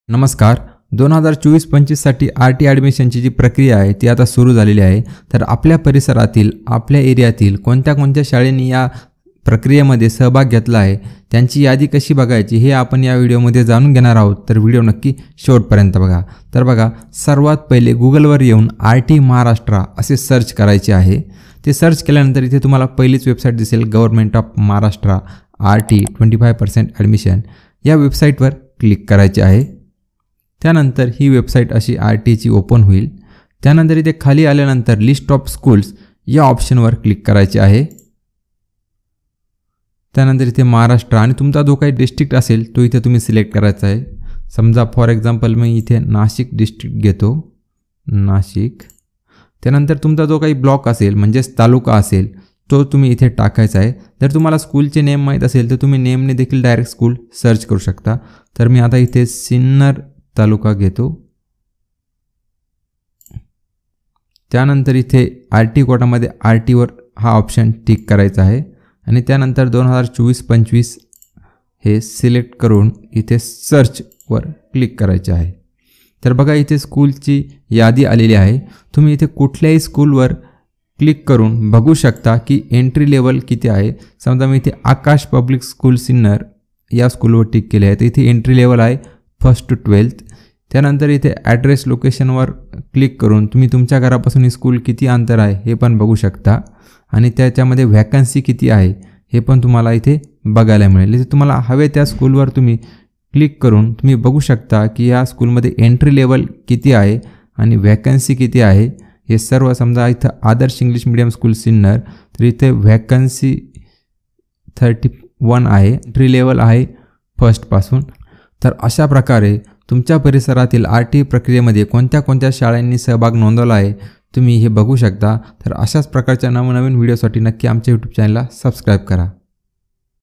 नमस्कार. 2024-25 साठी आर-टी ॲडमिशनची जी प्रक्रिया आहे ती आता सुरू झालेली आहे. तर आपल्या परिसरातील आपल्या एरियातील कोणत्या शाळांनी या प्रक्रियेमध्ये सहभाग घेतला आहे त्यांची यादी कशी बघायची हे आपण या व्हिडिओमध्ये जाणून घेणार आहोत. तर व्हिडिओ नक्की शेवटपर्यंत बघा. तर बघा, सर्वात पहिले गुगलवर येऊन आर-टी महाराष्ट्र असे सर्च करायचे आहे. ते सर्च केल्यानंतर इथे तुम्हाला पहिलीच वेबसाईट दिसेल, government of Maharashtra R-T 25% admission. या वेबसाईटवर क्लिक करायचे आहे. त्यानंतर ही वेबसाईट अशी आर-टीची ओपन होईल. त्यानंतर इथे खाली आल्यानंतर लिस्ट ऑफ स्कूल्स या ऑप्शनवर क्लिक करायचे आहे. त्यानंतर इथे महाराष्ट्र आणि तुमचा जो काही डिस्ट्रिक्ट असेल तो इथे तुम्ही सिलेक्ट करायचा आहे. समजा फॉर एक्झाम्पल मी इथे नाशिक डिस्ट्रिक्ट घेतो, नाशिक. त्यानंतर तुमचा जो काही ब्लॉक असेल म्हणजेच तालुका असेल तो तुम्ही इथे टाकायचा आहे. जर तुम्हाला स्कूलचे नेम माहीत असेल तर तुम्ही नेमने देखील डायरेक्ट स्कूल सर्च करू शकता. तर मी आता इथे सिन्नर तालुका घेतो. त्यानंतर इथे आर-टी कोटामध्ये आर-टीवर हा ऑप्शन टिक करायचा आहे आणि त्यानंतर 2024-25 हे सिलेक्ट करून इथे सर्चवर क्लिक करायचे आहे. तर बघा, इथे स्कूलची यादी आलेली आहे. तुम्ही इथे कुठल्याही स्कूलवर क्लिक करून बघू शकता की एंट्री लेवल किती आहे. समजा मी इथे आकाश पब्लिक स्कूल सिन्नर या स्कूलवर टिक केले आहे. तर इथे एंट्री लेवल आहे 1st to 12th. त्यानंतर इथे ॲड्रेस लोकेशनवर क्लिक करून तुम्ही तुमच्या घरापासून ही स्कूल किती अंतर आहे हे पण बघू शकता आणि त्याच्यामध्ये व्हॅकन्सी किती आहे हे पण तुम्हाला इथे बघायला मिळेल. इथे तुम्हाला हवे त्या स्कूलवर तुम्ही क्लिक करून तुम्ही बघू शकता की या स्कूलमध्ये एंट्री लेवल किती आहे आणि व्हॅकन्सी किती आहे हे सर्व. समजा इथं आदर्श इंग्लिश मीडियम स्कूल सिन्नर, तर इथे व्हॅकन्सी 31 आहे, एंट्री लेवल आहे 1st पासून. तर अशा प्रकारे तुमच्या परिसरातील आर-टी प्रक्रियेमध्ये कोणत्या शाळांनी सहभाग नोंदवला आहे तुम्ही हे बघू शकता. तर अशाच प्रकारच्या नवनवीन व्हिडिओसाठी नक्की आमच्या यूट्यूब चॅनलला सबस्क्राईब करा.